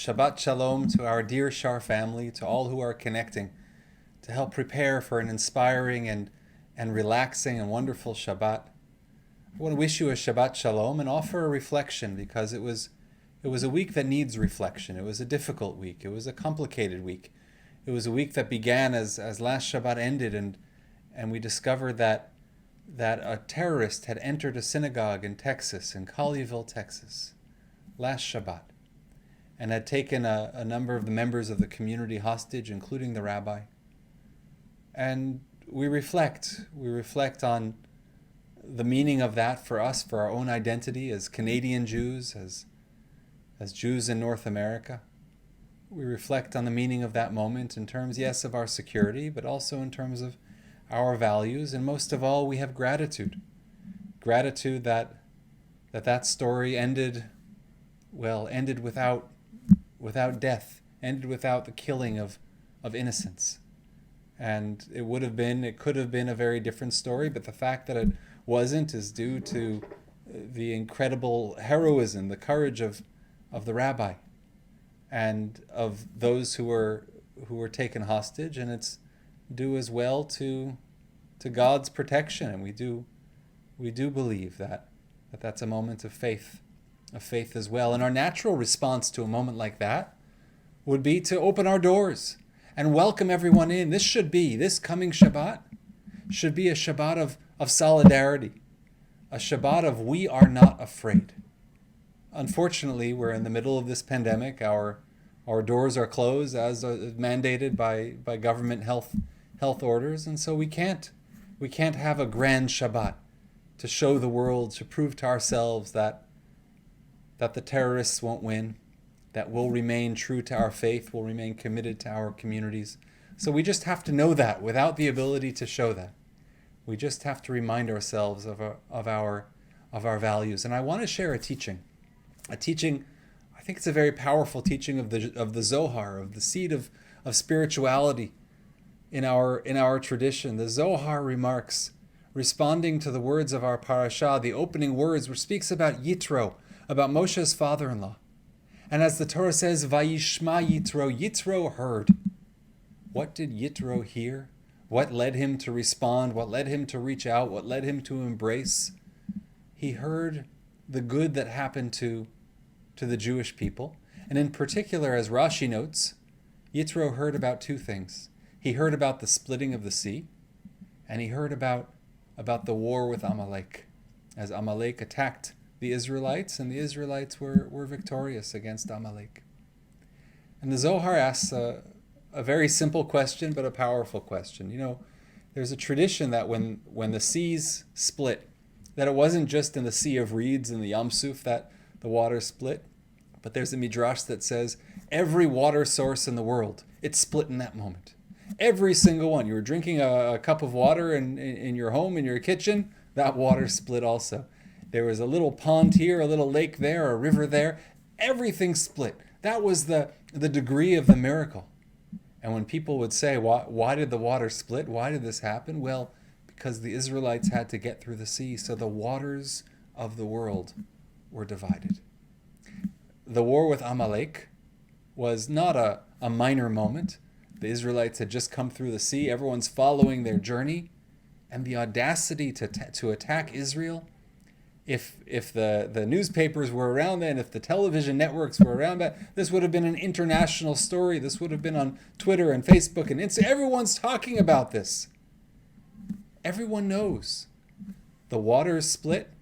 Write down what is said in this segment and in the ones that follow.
Shabbat Shalom to our dear Shaar family, to all who are connecting to help prepare for an inspiring and relaxing and wonderful Shabbat. I want to wish you a Shabbat Shalom and offer a reflection, because it was a week that needs reflection. It was a difficult week. It was a complicated week. It was a week that began as last Shabbat ended, and we discovered that a terrorist had entered a synagogue in Texas, in Colleyville, Texas, last Shabbat, and had taken a number of the members of the community hostage, including the rabbi. And we reflect on the meaning of that for us, for our own identity as Canadian Jews, as Jews in North America. We reflect on the meaning of that moment in terms, yes, of our security, but also in terms of our values. And most of all, we have gratitude. Gratitude that story ended without death, ended without the killing of innocents. And it could have been a very different story, but the fact that it wasn't is due to the incredible heroism, the courage of the rabbi and of those who were taken hostage, and it's due as well to God's protection. And we do believe that's a moment of faith as well. And our natural response to a moment like that would be to open our doors and welcome everyone in. This coming Shabbat should be a Shabbat of solidarity, a Shabbat of we are not afraid. Unfortunately, we're in the middle of this pandemic. Our doors are closed as mandated by government health orders, and so we can't have a grand Shabbat to show the world, to prove to ourselves that the terrorists won't win, that we'll remain true to our faith, we'll remain committed to our communities. So we just have to know that without the ability to show that. We just have to remind ourselves of our values. And I want to share a teaching. I think it's a very powerful teaching of the Zohar, of the seed of spirituality in our tradition. The Zohar remarks, responding to the words of our parasha, the opening words, which speaks about Yitro, about Moshe's father-in-law. And as the Torah says, Vayishma Yitro, Yitro heard. What did Yitro hear? What led him to respond? What led him to reach out? What led him to embrace? He heard the good that happened to the Jewish people. And in particular, as Rashi notes, Yitro heard about two things. He heard about the splitting of the sea, and he heard about the war with Amalek, as Amalek attacked the Israelites, and the Israelites were victorious against Amalek. And the Zohar asks a very simple question, but a powerful question. You know, there's a tradition that when the seas split, that it wasn't just in the Sea of Reeds and the Yam Suf that the water split, but there's a midrash that says every water source in the world, it split in that moment. Every single one. You were drinking a cup of water in your home, in your kitchen, that water split also. There was a little pond here, a little lake there, a river there. Everything split. That was the degree of the miracle. And when people would say, why did the water split? Why did this happen? Well, because the Israelites had to get through the sea, so the waters of the world were divided. The war with Amalek was not a minor moment. The Israelites had just come through the sea. Everyone's following their journey. And the audacity to attack Israel, if the newspapers were around then, if the television networks were around that, this would have been an international story. This would have been on Twitter and Facebook and Instagram. Everyone's talking about this. Everyone knows. The waters split,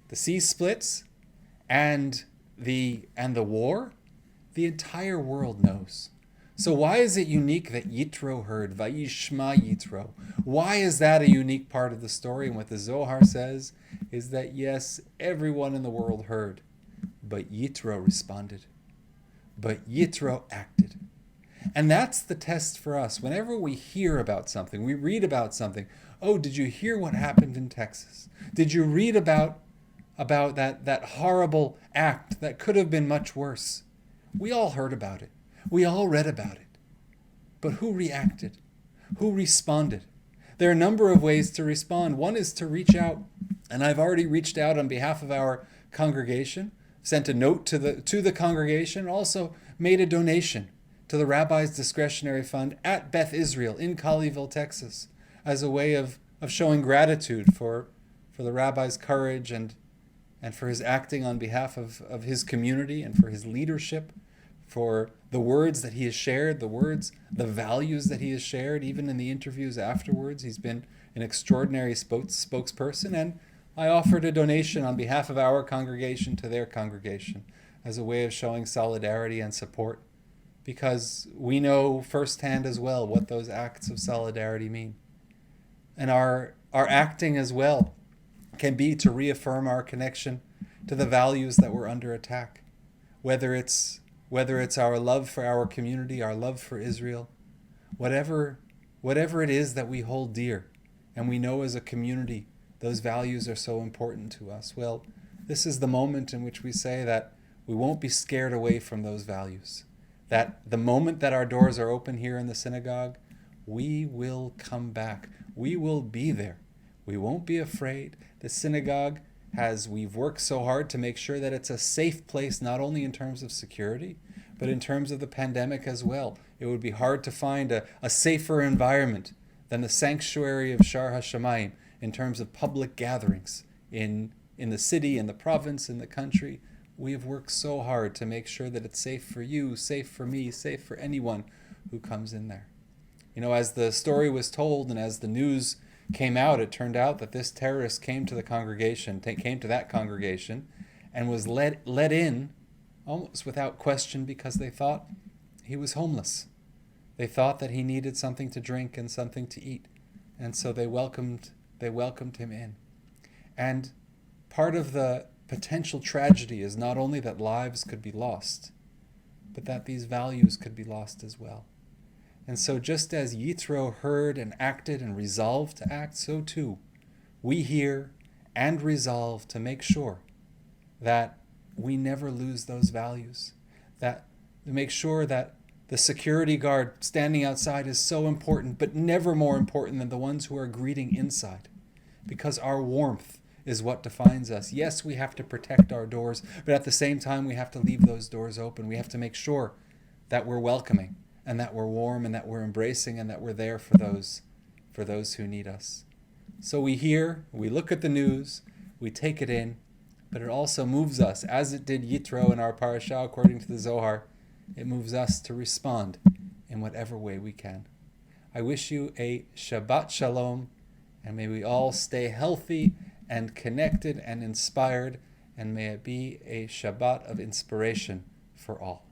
the sea splits, and the war, the entire world knows. So why is it unique that Yitro heard, Vayishma Yitro? Why is that a unique part of the story? And what the Zohar says is that, yes, everyone in the world heard, but Yitro responded. But Yitro acted. And that's the test for us. Whenever we hear about something, we read about something, oh, did you hear what happened in Texas? Did you read about that horrible act that could have been much worse? We all heard about it. We all read about it. But who reacted? Who responded? There are a number of ways to respond. One is to reach out, and I've already reached out on behalf of our congregation sent a note to the congregation, also made a donation to the Rabbi's discretionary fund at Beth Israel in Colleyville, Texas, as a way of showing gratitude for the Rabbi's courage and for his acting on behalf of his community and for his leadership, for the words that he has shared, the values that he has shared, even in the interviews afterwards. He's been an extraordinary spokesperson, and I offered a donation on behalf of our congregation to their congregation as a way of showing solidarity and support, because we know firsthand as well what those acts of solidarity mean. And our acting as well can be to reaffirm our connection to the values that were under attack, whether it's our love for our community, our love for Israel, whatever it is that we hold dear, and we know as a community those values are so important to us. Well, this is the moment in which we say that we won't be scared away from those values. That the moment that our doors are open here in the synagogue, we will come back. We will be there. We won't be afraid. The synagogue we've worked so hard to make sure that it's a safe place, not only in terms of security, but in terms of the pandemic as well. It would be hard to find a safer environment than the sanctuary of Shaar Hashomayim in terms of public gatherings in the city, in the province, in the country. We have worked so hard to make sure that it's safe for you, safe for me, safe for anyone who comes in there. As the story was told and as the news came out, it turned out that this terrorist came to that congregation and was let in almost without question because they thought he was homeless. They thought that he needed something to drink and something to eat. And so they welcomed him in. And part of the potential tragedy is not only that lives could be lost, but that these values could be lost as well. And so just as Yitro heard and acted and resolved to act, so too we hear and resolve to make sure that we never lose those values, that to make sure that the security guard standing outside is so important, but never more important than the ones who are greeting inside, because our warmth is what defines us. Yes, we have to protect our doors, but at the same time, we have to leave those doors open. We have to make sure that we're welcoming and that we're warm and that we're embracing and that we're there for those who need us. So we hear, we look at the news, we take it in, but it also moves us, as it did Yitro in our parasha, according to the Zohar. It moves us to respond in whatever way we can. I wish you a Shabbat Shalom, and may we all stay healthy and connected and inspired, and may it be a Shabbat of inspiration for all.